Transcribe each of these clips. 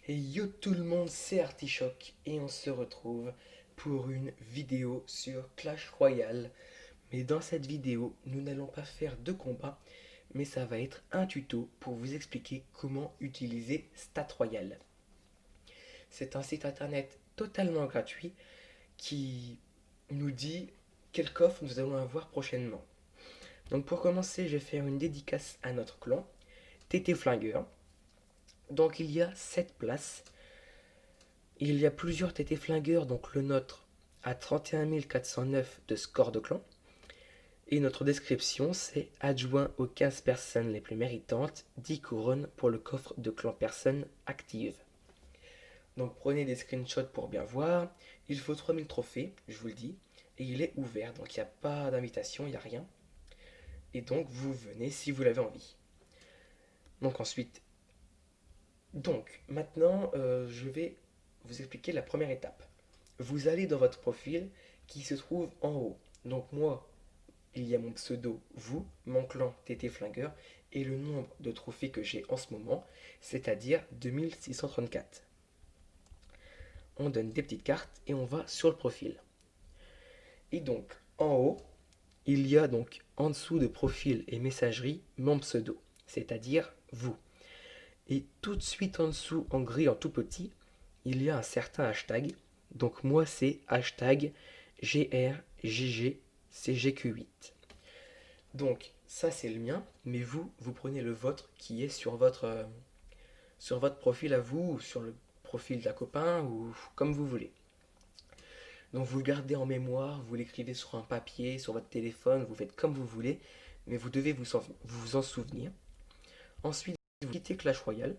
Et yo tout le monde, c'est Artichoc et on se retrouve pour une vidéo sur Clash Royale. Mais dans cette vidéo, nous n'allons pas faire de combat, mais ça va être un tuto pour vous expliquer comment utiliser Stat Royale. C'est un site internet totalement gratuit qui nous dit quel coffre nous allons avoir prochainement. Donc pour commencer, je vais faire une dédicace à notre clan, TT Flingueur. Donc il y a 7 places. Il y a plusieurs TT Flingueurs, donc le nôtre a 31 409 de score de clan. Et notre description, c'est adjoint aux 15 personnes les plus méritantes, 10 couronnes pour le coffre de clan personnes actives. Donc prenez des screenshots pour bien voir. Il faut 3000 trophées, je vous le dis. Et il est ouvert, donc il n'y a pas d'invitation, il n'y a rien. Et donc vous venez si vous l'avez envie. Donc ensuite, maintenant, je vais vous expliquer la première étape. Vous allez dans votre profil qui se trouve en haut. Donc moi, il y a mon pseudo, vous, mon clan TT Flingueur et le nombre de trophées que j'ai en ce moment, c'est-à-dire 2634. On donne des petites cartes et on va sur le profil. Et donc, en haut, il y a donc en dessous de profil et messagerie mon pseudo, c'est-à-dire vous. Et tout de suite en dessous, en gris, en tout petit, il y a un certain hashtag. Donc moi, c'est hashtag GRGGCGQ8. Donc ça, c'est le mien, mais vous prenez le vôtre qui est sur votre profil à vous, ou sur le profil d'un copain, ou comme vous voulez. Donc vous le gardez en mémoire, vous l'écrivez sur un papier, sur votre téléphone, vous faites comme vous voulez, mais vous devez vous en souvenir. Ensuite, vous quittez Clash Royale,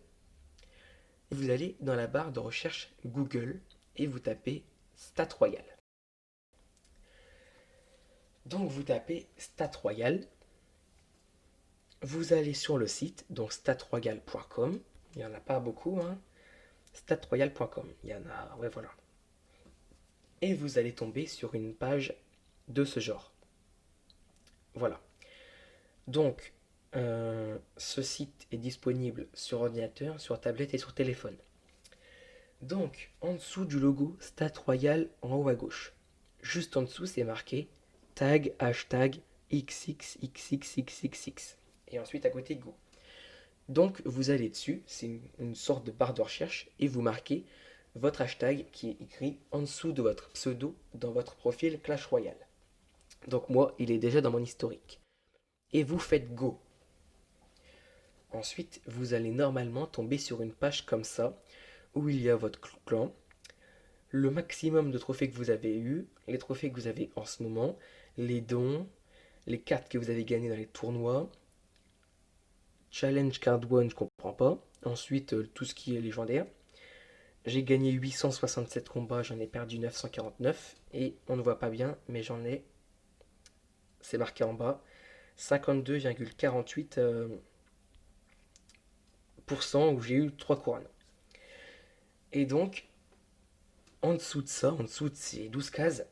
et vous allez dans la barre de recherche Google, et vous tapez Stat Royale. Donc vous tapez Stat Royale, vous allez sur le site, donc statroyal.com, il n'y en a pas beaucoup, hein, statroyal.com, il y en a, ouais voilà. Et vous allez tomber sur une page de ce genre. Voilà. Donc, ce site est disponible sur ordinateur, sur tablette et sur téléphone. Donc, en dessous du logo Stat Royal en haut à gauche, juste en dessous, c'est marqué tag hashtag XXXXXX. Et ensuite, à côté, Go. Donc, vous allez dessus, c'est une sorte de barre de recherche, et vous marquez votre hashtag qui est écrit en dessous de votre pseudo dans votre profil Clash Royale. Donc, moi, il est déjà dans mon historique. Et vous faites Go. Ensuite, vous allez normalement tomber sur une page comme ça, où il y a votre clan, le maximum de trophées que vous avez eu, les trophées que vous avez en ce moment, les dons, les cartes que vous avez gagnées dans les tournois, challenge card one, je comprends pas. Ensuite, tout ce qui est légendaire. J'ai gagné 867 combats, j'en ai perdu 949. Et on ne voit pas bien, mais j'en ai, c'est marqué en bas, 52,48% où j'ai eu 3 couronnes. Et donc, en dessous de ça, en dessous de ces 12 cases,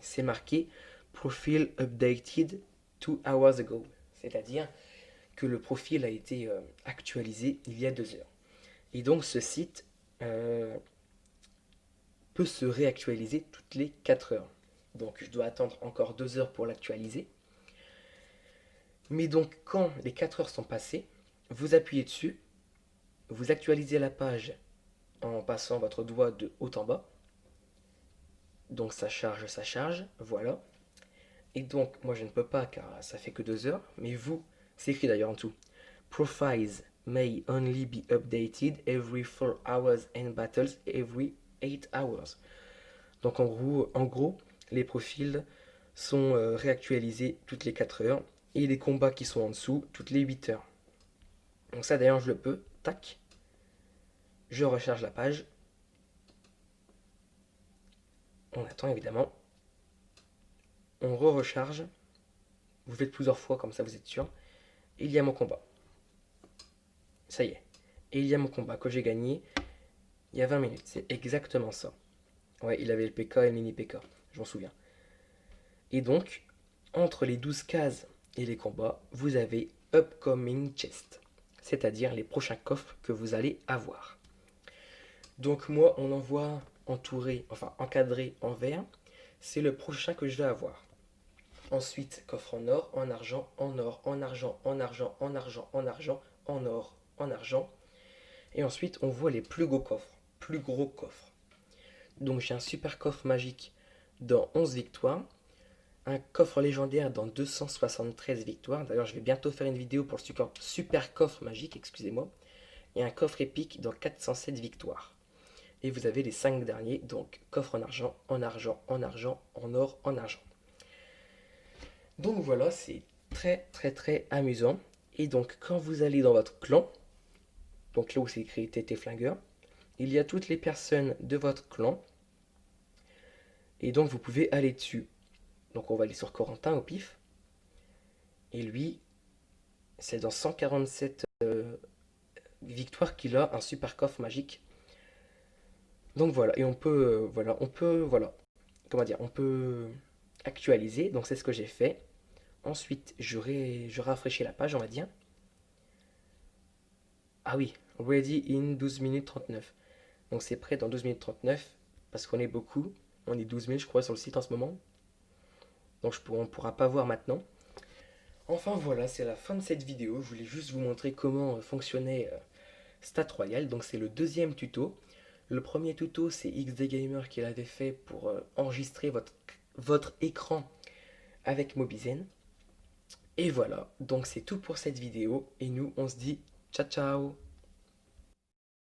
c'est marqué Profile updated 2 hours ago. C'est-à-dire que le profil a été actualisé il y a 2 heures. Et donc ce site peut se réactualiser toutes les 4 heures. Donc je dois attendre encore 2 heures pour l'actualiser. Mais donc quand les 4 heures sont passées, vous appuyez dessus, vous actualisez la page en passant votre doigt de haut en bas. Donc ça charge, voilà. Et donc moi je ne peux pas car ça fait que 2 heures, mais vous, c'est écrit d'ailleurs en dessous. Profiles may only be updated every 4 hours and battles every 8 hours. Donc en gros les profils sont réactualisés toutes les 4 heures et les combats qui sont en dessous toutes les 8 heures. Donc ça d'ailleurs je le peux, tac, je recharge la page, on attend évidemment, on re-recharge, vous faites plusieurs fois comme ça vous êtes sûr, et il y a mon combat. Ça y est, et il y a mon combat que j'ai gagné il y a 20 minutes, c'est exactement ça. Ouais, il avait le PK et le mini PK, je m'en souviens. Et donc, entre les 12 cases et les combats, vous avez Upcoming Chest, c'est-à-dire les prochains coffres que vous allez avoir. Donc moi, on en voit entouré, enfin encadré en vert. C'est le prochain que je vais avoir. Ensuite, coffre en or, en argent, en or, en argent, en argent, en argent, en argent, en or, en argent. Et ensuite, on voit les plus gros coffres. Plus gros coffres. Donc j'ai un super coffre magique dans 11 victoires. Un coffre légendaire dans 273 victoires. D'ailleurs, je vais bientôt faire une vidéo pour le super coffre magique, excusez-moi. Et un coffre épique dans 407 victoires. Et vous avez les 5 derniers, donc coffre en argent, en argent, en argent, en or, en argent. Donc voilà, c'est très très très amusant. Et donc quand vous allez dans votre clan, donc là où c'est écrit TT Flingueur, il y a toutes les personnes de votre clan. Et donc vous pouvez aller dessus. Donc on va aller sur Corentin au pif. Et lui, c'est dans 147 victoires qu'il a un super coffre magique. Donc voilà, et voilà, comment dire, on peut actualiser. Donc c'est ce que j'ai fait. Ensuite, je rafraîchis la page, on va dire. Ah oui, ready in 12 minutes 39. Donc c'est prêt dans 12 minutes 39, parce qu'on est beaucoup. On est 12 000, je crois, sur le site en ce moment. Donc on ne pourra pas voir maintenant. Enfin voilà, c'est la fin de cette vidéo. Je voulais juste vous montrer comment fonctionnait Stat Royale. Donc c'est le deuxième tuto. Le premier tuto, c'est XD Gamer qui l'avait fait pour enregistrer votre écran avec Mobizen. Et voilà, donc c'est tout pour cette vidéo. Et nous, on se dit ciao ciao.